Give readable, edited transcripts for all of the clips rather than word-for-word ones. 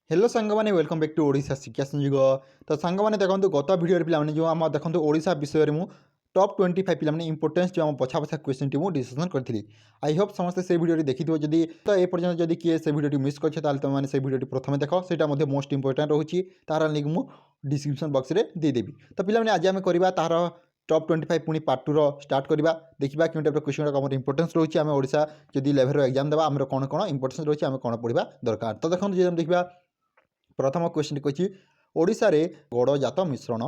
Hello सांगमाने welcome back to Odisha शिक्षा संयोग। तो सांगमाने देखो गत भिडियो पे जो आम देखो ओडिशा विषय में टॉप 25 पे इंपोर्टेंस जो आम पछा पछा क्वेश्चन टी डिस्कसन करी। आई होप समस्त से भिडियो देखी जदि तो ये पर्यटन जदि किए से भिडियो मिस कर तुमने से भिडियो प्रथम देख से मोस्ट इंपोर्टाट रोचे तार लिंक मुझे डिस्क्रिप्शन बॉक्स में देदेवी। तो पे आज आम करवा तार टॉप 25 पुणी पार्ट 2 स्टार्ट करवा देखा क्यों टाइप क्वेश्चन गुड़ाक इंपोर्टेंस रोचे आम ओडिशा जदि लेवल एग्जाम देवा आम कौन कौन इंपोर्टेंस रोचे आम कौन पढ़ा दरकार। तो देखो देखा प्रथम क्वेश्चन कही ओडिशा रे गड़जात मिश्रण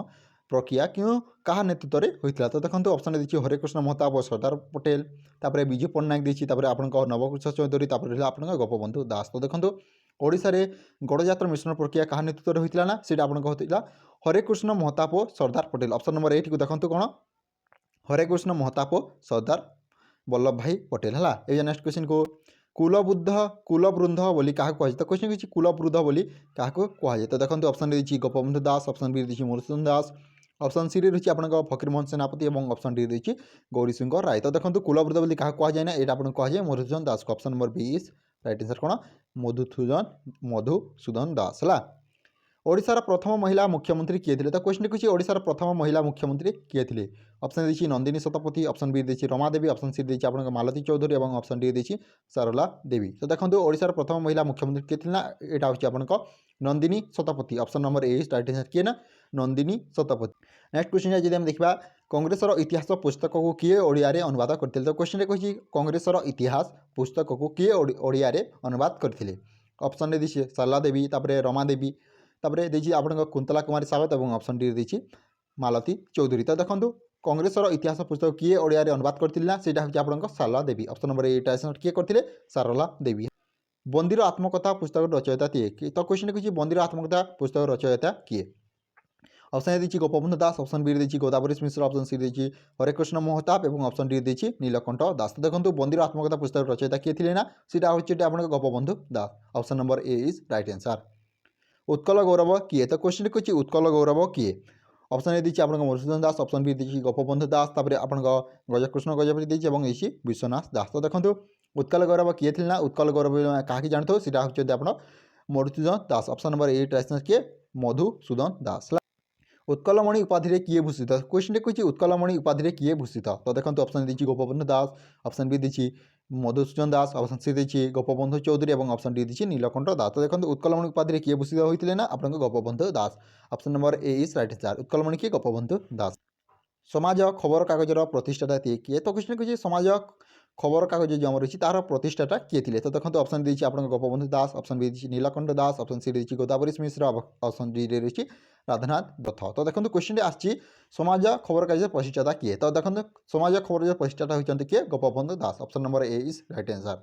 प्रक्रिया क्यों क्या नेतृत्व में होता। तो देखो ऑप्शन देखिए हरेकृष्ण महताब और सरदार पटेल तापर विजु पट्टनायक देखिए आप नवकृष चौधरी आप गोपबंधु दास। तो देखो ओडिशा रे गड़जात मिश्रण प्रक्रिया क्या नेतृत्व में होता ना सीटा आपको होता हरेकृष्ण महताब और सरदार पटेल। ऑप्शन नंबर 8 को देखो कौन हरेकृष्ण महताब और सरदार वल्लभ भाई पटेल है। ये नेक्स्ट क्वेश्चन को कुलवृंद बोली क्या कहुए। तो क्वेश्चन किसी कुलवृंद बोली क्या कहुए। तो देखो ऑप्शन रही गोपबंधु दास, ऑप्शन बी रही मधुसूदन दास, ऑप्शन सी रही आप फकीरमोहन सेनापति और ऑप्शन डी रही गौरीशंकर राय। तो देखो कुलवृंद बोली क्या कहुए ना यहाँ आपको कहुए मधुसूदन दास को। Option number B is right answer कौन मधुसूदन दास है। ओडिशार प्रथम महिला मुख्यमंत्री किए थे। तो क्वेश्चन किसी ओडिशार प्रथम महिला मुख्यमंत्री किए थे। ऑप्शन देखिए नंदिनी शतपथी, ऑप्शन बी देखिए रमा देवी, ऑप्शन सी देखिए आप मालती चौधरी और ऑप्शन डी देखिए सारला देवी। तो देखो ओडिशार प्रथम महिला मुख्यमंत्री किए थे ना यहाँ हूँ आप नंदिनी शतपथी। ऑप्शन नंबर ए राइट आंसर किए ना नंदिनी शतपथी। नेक्स्ट क्वेश्चन जब देखा कांग्रेसर इतिहास पुस्तक को किए ओडिया रे अनुवाद करते। तो क्वेश्चन कही कांग्रेसर इतिहास पुस्तक को किए ओडिया रे अनुवाद करते। ऑप्शन रे देखिए सारला देवी तापर रमा देवी तापर देखिए आप कुंतला कुमारी सावत और ऑप्शन डी देखिए मालती चौधरी। तो देखो कांग्रेसर इतिहास पुस्तक किए ओडिया रे अनुवाद करते ना सीटा हूँ आप Sarala Devi. Option number 8 answer किए करते सारला देवी। बंदीर आत्मकथा पुस्तक रचयिता किए। तो क्वेश्चन किसी बंदीर आत्मकथा पुस्तक रचयिता किए। ऑप्शन देखिए गोपबंधु दास, ऑप्शन बी देखिए गोदावरी मिश्र, ऑप्शन सी देखिए हरेकृष्ण महताब और ऑप्शन डी देखिए नीलकंठ दास। तो देखो बंदीर आत्मकथा पुस्तक रचयिता किए थे ना सीटा हूँ आप Gopabandhu Das. Option number A is right answer. Utkal Gaurav किए। तो क्वेश्चन कुछ उत्कल गौरव किए। ऑप्शन ए देखिए आप मधुसूदन दास, ऑप्शन बी देखिए गोपबंधु दास तापर आप गजकृष्ण गजपति देखिए और देखिए विश्वनाथ दास। तो देखो उत्कल गौरव किए थे ना उत्कल गौरव क्या जानते हो सीटा हूँ आप मधुसूदन दास। ऑप्शन नंबर 8 आंसर किए मधुसूदन दास। उत्कलमणि उपाधि किए भूषित। क्वेश्चन कुछ उत्कलमणि उपाधि किए भूषित। तो देखो ऑप्शन देखिए गोपबंधु दास, ऑप्शन बी देखिए मधुसूदन दास, ऑप्शन सी देखिए गोपबंधु चौधरी और ऑप्शन डी देखिए नीलकंठ दास। तो देखो उत्कलमणि उपाधि किए भूषित होते ना आप Gopabandhu Das. Option number A is right answer Utkalmani किए गोपबंधु दास। समाज खबर कागजर प्रतिष्ठाता किए। तो क्वेश्चन किसी समाज खबर कागज जो आम रही तार प्रतिष्ठाता किए थे। तो देखो ऑप्शन देखिए आप गोपबंधु दास, ऑप्शन बी देखिए नीलकंठ दास, ऑप्शन सी देखिए गोदावरी मिश्र, ऑप्शन डी रही राधानाथ दत्त। तो देखो क्वेश्चन आसी समाज खबर कागज प्रतिष्ठाता किए। तो देखो समाज खबर प्रतिष्ठाता होती किए Gopabandhu Das. Option number A is right answer.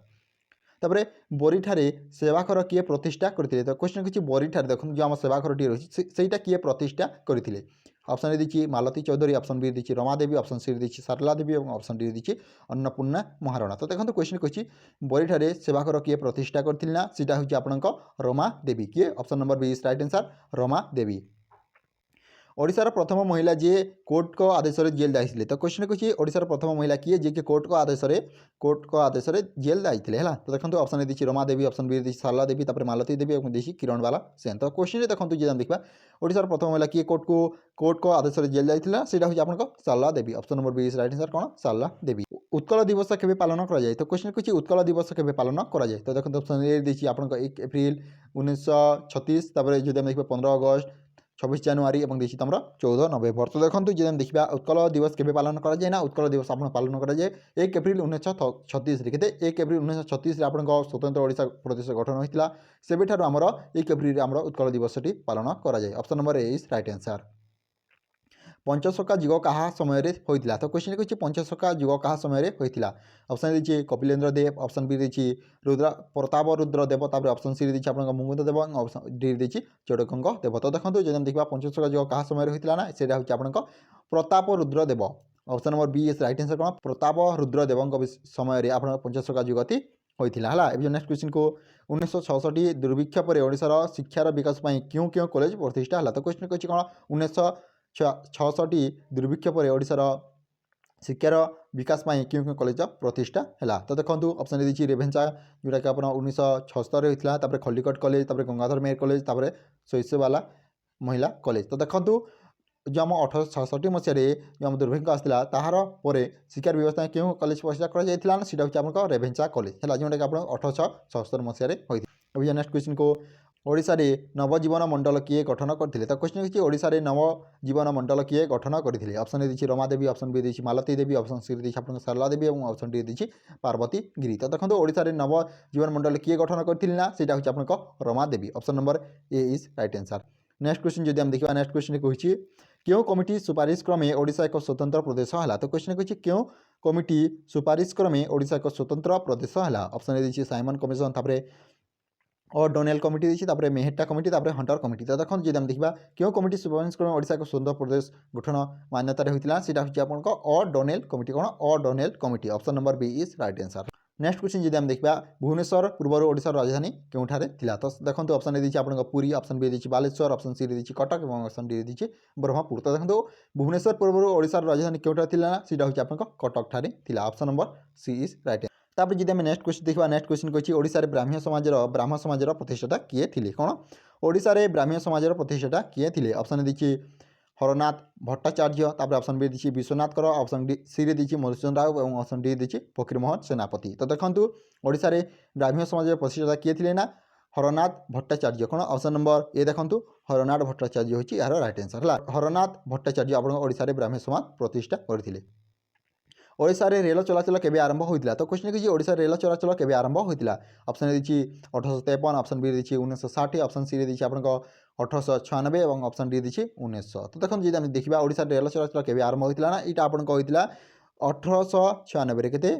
तापर बरीठारे सेवाघर किए प्रतिष्ठा करते। तो क्वेश्चन किसी बरीठारे देखो जो आम सेवाघर टी रही सेटा किए प्रतिष्ठा करते। ऑप्शन देखिए मालती चौधरी, ऑप्शन बी देखिए रमा देवी, ऑप्शन सी देखिए सारला देवी और ऑप्शन डी देखिए अन्नपूर्णा महाराणा। तो देखो क्वेश्चन कही बरीठारे सेवाघर किए प्रतिष्ठा करते ना सीटा हूँ आप रमा देवी किए। Option number B is right answer Rama Devi. ओडिशार प्रथम महिला जी कोर्ट को आदेश जेल जाइए। तो क्वेश्चन कही ओडिशार प्रथम महिला किए जी कोर्ट को आदेश जेल जाइए है। तो देखो ऑप्शन देखिए रमा देवी, ऑप्शन बी देखिए सारला देवी तापर मालती देवी और देखिए किरणबाला सेन। तो क्वेश्चन देखो जो देखा ओडिशार प्रथम महिला किए कोर्ट को आदेश जेल जाइए सीटा हूँ आप Sarala Devi. Option number B is right answer कौन सारला देवी। उत्कल दिवस केवे पालन करा जाए। तो क्वेश्चन किसी उत्कल दिवस केवे पालन करा जाए। तो देखो ऑप्शन ए देखिए आप 1 एप्रिल 1936 जो देखा 15 अगस्त 26 জানুয়ারি এবং দেখি তোমরা 14 নভেম্বর। তো দেখুন যদি देखा उत्कल दिवस केवे पालन करा जाए ना उत्कल दिवस आप पालन करा जाए 1 एप्रिल 1936 लिखिते 1 एप्रिल 1936 आप स्वतंत्र ओडिशा प्रदेश गठन होता से आमर 1 एप्रिल आम उत्कल दिवसटी पालन करा जाए। Option number A is right answer. Panchasakha युग क्या समय होता। तो क्वेश्चन कही पंचशखा युग क्या समय होता। ऑप्शन देखिए कपिलेन्द्र देव, ऑप्शन बी देखिए रुद्र प्रताप रुद्र देव तापर ऑप्शन सी देखिए आप मुकुंद देव और ऑप्शन डी देखिए चौड़गंग देव। तो देखो जो देखा पंचशखा युग क्या समय होता ना से हूँ आप Pratap Rudra Dev. Option number B is right answer कौन प्रताप रुद्र देव समय आप पंचशखा युगती होता है। अब नेक्स्ट क्वेश्चन को 1966 दुर्भिक्ष पर ओडिशार शिक्षार विकास क्यों क्यों कॉलेज प्रतिष्ठा है। तो क्वेश्चन कही कौन 1966 दुर्भिक्ष पर ओडिशार ଶିକ୍ଷାର ବିକାଶ ପାଇଁ କେଉଁ କେଉଁ କଲେଜ ପ୍ରତିଷ୍ଠା ହେଲା। ତ ଦେଖନ୍ତୁ ଅପସନ୍ ଦେଇଛି ରେଭେନ୍ସା ଯେଉଁଟାକି ଆପଣ 1976 ହୋଇଥିଲା, ତାପରେ ଖଲିକଟ କଲେଜ, ତାପରେ ଗଙ୍ଗାଧର ମେହେର କଲେଜ, ତାପରେ ଶୈଶବାଲା ମହିଳା କଲେଜ। ତ ଦେଖନ୍ତୁ ଯେଉଁ ଆମ 1866 ମସିହାରେ ଯେଉଁ ଆମ ଦୁର୍ଭିକ୍ଷ ଆସିଥିଲା ତାହାର ପରେ ଶିକ୍ଷାର ବ୍ୟବସ୍ଥା କେଉଁ କଲେଜ ପ୍ରତିଷ୍ଠା କରାଯାଇଥିଲା ନା ସେଇଟା ହେଉଛି ଆପଣଙ୍କ ରେଭେନ୍ସା କଲେଜ ହେଲା, ଯେଉଁଟାକି ଆପଣ 1876 ମସିହାରେ ହୋଇଥିଲା। ଏବେ ନେକ୍ସଟ କ୍ୱେଶ୍ଚିନ୍କୁ ଓଡ଼ିଶାରେ ନବଜୀବନ ମଣ୍ଡଳ କିଏ ଗଠନ କରିଥିଲେ? ତ କ୍ୱେଶ୍ଚିନ୍ ହେଉଛି ଓଡ଼ିଶାରେ ନବଜୀବନ ମଣ୍ଡଳ କିଏ ଗଠନ କରିଥିଲେ? ଅପସନ୍ ଏ ଦେଇଛି ରମାଦେବୀ, ଅପସନ୍ ବି ଦେଇଛି ମାଲତୀ ଦେବୀ, ଅପସନ୍ ସି ଦେଇଛି ଆପଣଙ୍କ ଶାରଳା ଦେବୀ ଏବଂ ଅପସନ୍ ଡି ଦେଇଛି ପାର୍ବତୀ ଗିରି। ତ ଦେଖନ୍ତୁ ଓଡ଼ିଶାରେ ନବଜୀବନ ମଣ୍ଡଳ କିଏ ଗଠନ କରିଥିଲେ ନା ସେଇଟା ହେଉଛି ଆପଣଙ୍କ Ramadevi. Option number A is right answer. Next question ଯଦି ଆମେ ଦେଖିବା, ନେକ୍ସଟ କ୍ୱେଶ୍ଚିନ୍ କହିଛି କେଉଁ କମିଟି ସୁପାରିଶ କ୍ରମେ ଓଡ଼ିଶା ଏକ ସ୍ୱତନ୍ତ୍ର ପ୍ରଦେଶ ହେଲା? ତ କ୍ୱେଶ୍ଚିନ୍ କହିଛି କେଉଁ କମିଟି ସୁପାରିଶ କ୍ରମେ ଓଡ଼ିଶା ଏକ ସ୍ୱତନ୍ତ୍ର ପ୍ରଦେଶ ହେଲା? ଅପସନ୍ ଏ ଦେଇଛି ସାଇମନ୍ କମିଶନ, ତାପରେ ଡୋନେଲ୍ କମିଟି ଦେଇଛି, ତାପରେ ମେହେଟ୍ଟା କମିଟି, ତାପରେ ହଣ୍ଟର କମିଟି। ତ ଦେଖନ୍ତୁ ଯଦି ଆମେ ଦେଖିବା କେଉଁ କମିଟି ସୁପାରିଶ କ୍ରମେ ଓଡ଼ିଶା ଏକ ସ୍ୱତନ୍ତ୍ର ପ୍ରଦେଶ ଗଠନ ମାନ୍ୟତାରେ ହୋଇଥିଲା ସେଇଟା ହେଉଛି ଆପଣଙ୍କ ଡୋନେଲ୍ କମିଟି। କ'ଣ? Donnell committee. Option number B is right answer. Next question ଯଦି ଆମେ ଦେଖିବା ଭୁବନେଶ୍ୱର ପୂର୍ବରୁ ଓଡ଼ିଶାର ରାଜଧାନୀ କେଉଁଠାରେ ଥିଲା? ତ ଦେଖନ୍ତୁ ଅପସନ୍ ଏ ଦେଇଛି ଆପଣଙ୍କ ପୁରୀ, ଅପସନ୍ ବି ଦେଇଛି ବାଲେଶ୍ୱର, ଅପସନ୍ ସି ଦେଇଛି କଟକ ଏବଂ ଅପସନ୍ ଡି ଦେଇଛି ବ୍ରହ୍ମପୁର। ତ ଦେଖନ୍ତୁ ଭୁବନେଶ୍ୱର ପୂର୍ବରୁ ଓଡ଼ିଶାର ରାଜଧାନୀ କେଉଁଠାରେ ଥିଲା ନା ସେଇଟା ହେଉଛି ଆପଣଙ୍କ କଟକଠାରେ ଥିଲା। Option number C is right. ତାପରେ ଯଦି ଆମେ ନେକ୍ସଟ କ୍ୱେଶ୍ଚିନ୍ ଦେଖିବା, ନେକ୍ସଟ କ୍ୱେଶ୍ଚିନ୍ କହିଛି ଓଡ଼ିଶାରେ ବ୍ରାହ୍ମ ସମାଜର ପ୍ରତିଷ୍ଠାତା କିଏ ଥିଲେ? କ'ଣ? ଓଡ଼ିଶାରେ ବ୍ରାହ୍ମ ସମାଜର ପ୍ରତିଷ୍ଠାତା କିଏ ଥିଲେ? ଅପସନ୍ ଦେଇଛି ହରନାଥ ଭଟ୍ଟାଚାର୍ଯ୍ୟ, ତାପରେ ଅପସନ୍ ବି ଦେଇଛି ବିଶ୍ୱନାଥ କର, ଅପସନ୍ ଡି ସିରେ ଦେଇଛି ମଧୁସୂଦନ ରାଓ ଏବଂ ଅପସନ୍ ଡି ଦେଇଛି ଫକୀରମୋହନ ସେନାପତି। ତ ଦେଖନ୍ତୁ ଓଡ଼ିଶାରେ ବ୍ରାହ୍ମ ସମାଜର ପ୍ରତିଷ୍ଠାତା କିଏ ଥିଲେ ନା ହରନାଥ ଭଟ୍ଟାଚାର୍ଯ୍ୟ। କ'ଣ? ଅପସନ୍ ନମ୍ବର ଏ ଦେଖନ୍ତୁ ହରନାଥ ଭଟ୍ଟାଚାର୍ଯ୍ୟ ହେଉଛି ଏହାର ରାଇଟ୍ ଆନ୍ସର୍ ହେଲା। ହରନାଥ ଭଟ୍ଟାଚାର୍ଯ୍ୟ ଆପଣଙ୍କ ଓଡ଼ିଶାରେ ବ୍ରାହ୍ମ ସମାଜ ପ୍ରତିଷ୍ଠା କରିଥିଲେ। ଓଡ଼ିଶାରେ ରେଳ ଚଳାଚଳ କେବେ ଆରମ୍ଭ ହୋଇଥିଲା? ତ କ୍ୱେଶ୍ଚିନ୍ କିଛି ଓଡ଼ିଶାରେ ରେଳ ଚଳାଚଳ କେବେ ଆରମ୍ଭ ହୋଇଥିଲା? ଅପସନ୍ ଦେଇଛି 1853, ଅପସନ୍ ବି ଦେଇଛି 1960, ଅପସନ୍ ସି ଦେଇଛି ଆପଣଙ୍କ 1896 ଏବଂ ଅପସନ୍ ଡି ଦେଇଛି 1900। ତ ଦେଖନ୍ତୁ ଯଦି ଆମେ ଦେଖିବା ଓଡ଼ିଶାରେ ରେଳ ଚଳାଚଳ କେବେ ଆରମ୍ଭ ହୋଇଥିଲା ନା ଏଇଟା ଆପଣଙ୍କ ହୋଇଥିଲା 1896ରେ କେତେ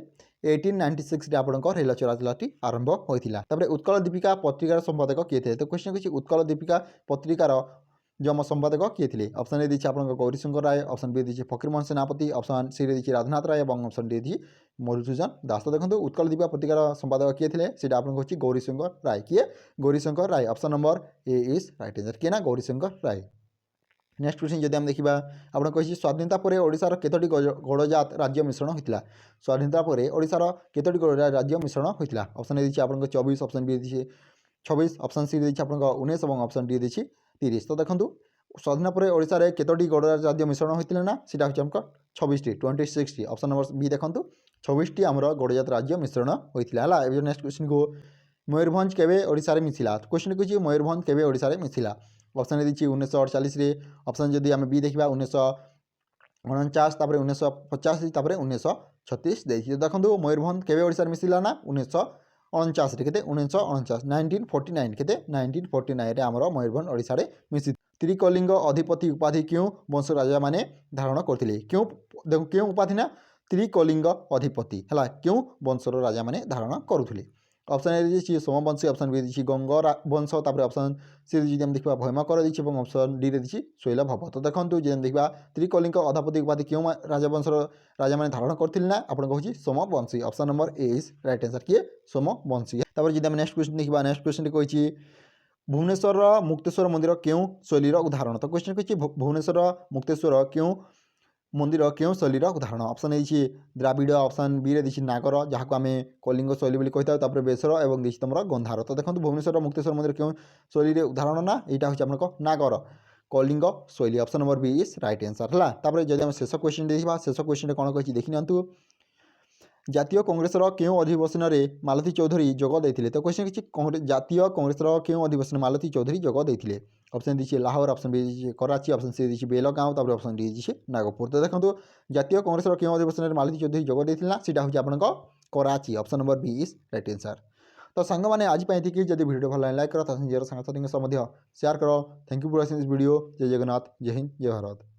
1896ରେ ଆପଣଙ୍କ ରେଳ ଚଳାଚଳଟି ଆରମ୍ଭ ହୋଇଥିଲା। ତାପରେ ଉତ୍କଳ ଦୀପିକା ପତ୍ରିକାର ସମ୍ପାଦକ କିଏ ଥିଲେ? ତ କ୍ୱେଶ୍ଚିନ୍ କିଛି ଉତ୍କଳ ଦୀପିକା ପତ୍ରିକାର ଯେଉଁ ଆମ ସମ୍ପାଦକ କିଏ ଥିଲେ? ଅପସନ୍ ଏ ଦେଇଛି ଆପଣଙ୍କ ଗୌରୀଶଙ୍କର ରାୟ, ଅପସନ୍ ବି ଦେଇଛି ଫକୀରମୋହନ ସେନାପତି, ଅପସନ୍ ସି ଦେଇଛି ରାଧାନାଥ ରାୟ ଏବଂ ଅପସନ୍ ଡି ଦେଇଛି ମଧୁସୂଦନ ଦାସ। ତ ଦେଖନ୍ତୁ ଉତ୍କଳ ଦୀପିକା ପତ୍ରିକାର ସମ୍ପାଦକ କିଏ ଥିଲେ? ସେଇଟା ଆପଣଙ୍କ ହେଉଛି ଗୌରୀଶଙ୍କର ରାୟ। କିଏ? Gourishankar Ray. Option number A is right answer. କିଏ ନା ଗୌରୀଶଙ୍କର ରାୟ। ନେକ୍ସଟ କ୍ୱେଶ୍ଚିନ୍ ଯଦି ଆମେ ଦେଖିବା ଆପଣ କହିଛି ସ୍ୱାଧୀନତା ପରେ ଓଡ଼ିଶାର କେତୋଟି ଗଡ଼ଜାତ ରାଜ୍ୟ ମିଶ୍ରଣ ହୋଇଥିଲା? ସ୍ୱାଧୀନତା ପରେ ଓଡ଼ିଶାର କେତୋଟି ଗଡ଼ଜାତ ରାଜ୍ୟ ମିଶ୍ରଣ ହୋଇଥିଲା? ଅପସନ୍ ଏ ଦେଇଛି ଆପଣଙ୍କ 24, ଅପସନ୍ ବି ଦେଇଛି 26, ଅପସନ୍ ସି ଦେଇଛି ଆପଣଙ୍କ 19 ଏବଂ ଅପସନ୍ ଡି ଦେଇଛି 30। ତ ଦେଖନ୍ତୁ ସ୍ୱାଧୀନ ପରେ ଓଡ଼ିଶାରେ କେତୋଟି ଗଡ଼ଜାତ ରାଜ୍ୟ ମିଶ୍ରଣ ହୋଇଥିଲେ ନା ସେଇଟା ହେଉଛି ଆମର 26ଟି 26ଟି। ଅପସନ୍ ନମ୍ବର ବି ଦେଖନ୍ତୁ 26ଟି ଆମର ଗଡ଼ଜାତ ରାଜ୍ୟ ମିଶ୍ରଣ ହୋଇଥିଲା ହେଲା। ଏବେ ନେକ୍ସଟ କ୍ୱେଶ୍ଚିନ୍କୁ ମୟୂରଭଞ୍ଜ କେବେ ଓଡ଼ିଶାରେ ମିଶିଲା? କ୍ୱେଶ୍ଚିନ୍ କହିଛି ମୟୂରଭଞ୍ଜ କେବେ ଓଡ଼ିଶାରେ ମିଶିଲା? ଅପସନ୍ ଦେଇଛି 1948ରେ, ଅପସନ୍ ଯଦି ଆମେ ବି ଦେଖିବା 1949, ତାପରେ 1985, ତାପରେ 1936 ଦେଇଛି। ଦେଖନ୍ତୁ ମୟୂରଭଞ୍ଜ କେବେ ଓଡ଼ିଶାରେ ମିଶିଲା ନା 1949ରେ କେତେ 1949 କେତେ 1949ରେ ଆମର ମୟୂରଭଞ୍ଜ ଓଡ଼ିଶାରେ ମିଶି। ତ୍ରିକଲିଙ୍ଗ ଅଧିପତି ଉପାଧି କେଉଁ ବଂଶ ରାଜାମାନେ ଧାରଣ କରିଥିଲେ? କେଉଁ ଉପାଧି ନା ତ୍ରିକଲିଙ୍ଗ ଅଧିପତି ହେଲା, କେଉଁ ବଂଶର ରାଜାମାନେ ଧାରଣ କରୁଥିଲେ? ଅପସନ୍ ଏ ଦେଇଛି ସୋମବଂଶୀ, ଅପସନ୍ ବି ଦେଇଛି ଗଙ୍ଗ ବଂଶ, ତାପରେ ଅପସନ୍ ସି ଯଦି ଆମେ ଦେଖିବା ଭୈମକର ଦେଇଛି ଏବଂ ଅପସନ୍ ଡିରେ ଦେଇଛି ଶୈଳଭବ। ତ ଦେଖନ୍ତୁ ଯଦି ଆମେ ଦେଖିବା ତ୍ରିକଲିଙ୍ଗ ଅଧିପତି ଉପାଧି କେଉଁ ରାଜବଂଶର ରାଜାମାନେ ଧାରଣ କରିଥିଲେ ନା ଆପଣଙ୍କ ହେଉଛି Somavamshi. Option number A is right answer. କିଏ? ସୋମବଂଶୀ। ତାପରେ ଯଦି ଆମେ ନେକ୍ସଟ କ୍ୱେଶ୍ଚିନ୍ ଦେଖିବା, ନେକ୍ସଟ କ୍ୱେଶ୍ଚିନ୍ କହିଛି ଭୁବନେଶ୍ୱରର ମୁକ୍ତେଶ୍ୱର ମନ୍ଦିର କେଉଁ ଶୈଳୀର ଉଦାହରଣ? ତ କ୍ୱେଶ୍ଚିନ୍ କହିଛି ଭୁବନେଶ୍ୱର ମୁକ୍ତେଶ୍ୱର କେଉଁ ମନ୍ଦିର କେଉଁ ଶୈଳୀର ଉଦାହରଣ? ଅପସନ୍ ଦେଇଛି ଦ୍ରାବିଡ଼, ଅପସନ୍ ବିରେ ଦେଇଛି ନାଗର ଯାହାକୁ ଆମେ କଳିଙ୍ଗ ଶୈଳୀ ବୋଲି କହିଥାଉ, ତାପରେ ବେସର ଏବଂ ଦେଇଛି ତୁମର ଗନ୍ଧାର। ତ ଦେଖନ୍ତୁ ଭୁବନେଶ୍ୱର ମୁକ୍ତେଶ୍ୱର ମନ୍ଦିର କେଉଁ ଶୈଳୀରେ ଉଦାହରଣ ନା ଏଇଟା ହେଉଛି ଆପଣଙ୍କ ନାଗର କଳିଙ୍ଗ ଶୈଳୀ। Option number B is right answer ହେଲା। ତାପରେ ଯଦି ଆମେ ଶେଷ କ୍ୱେଶ୍ଚିନ୍ ଦେଖିବା, ଶେଷ କ୍ୱେଶ୍ଚିନ୍ରେ କ'ଣ କହିଛି ଦେଖିନିଅନ୍ତୁ। ଜାତୀୟ କଂଗ୍ରେସର କେଉଁ ଅଧିବେଶନରେ ମାଲତୀ ଚୌଧୁରୀ ଯୋଗ ଦେଇଥିଲେ? ତ କ୍ୱେଶ୍ଚିନ୍ କିଛି ଜାତୀୟ କଂଗ୍ରେସର କେଉଁ ଅଧିବେଶନରେ ମାଲତୀ ଚୌଧୁରୀ ଯୋଗ ଦେଇଥିଲେ? ଅପସନ୍ ଦେଇଛି ଲାହୋର, ଅପସନ୍ ବି ଦେଇଛି କରାଚି, ଅପସନ୍ ସି ଦେଇଛି ବେଲଗାଁও, ତାପରେ ଅପସନ୍ ଡି ଦେଇଛି ନାଗପୁର। ତ ଦେଖନ୍ତୁ ଜାତୀୟ କଂଗ୍ରେସର କେଉଁ ଅଧିବେଶନରେ ମାଲତୀ ଚୌଧୁରୀ ଯୋଗ ଦେଇଥିଲେ ନା ସେଇଟା ହେଉଛି ଆପଣଙ୍କ Karachi. Option number B is right answer. ତ ସାଙ୍ଗମାନେ ଆଜି ପାଇଁ ଏତିକି। ଯଦି ଭିଡ଼ିଓ ଭଲ ଲାଗେ ଲାଇକ୍ କର, ତା ନିଜର ସାଙ୍ଗସାଥୀଙ୍କ ସହ ମଧ୍ୟ ସେୟାର କର। Thank you for watching this video. ଜୟ ଜଗନ୍ନାଥ, ଜୟ ହିନ୍ଦ, ଜୟ ଭାରତ।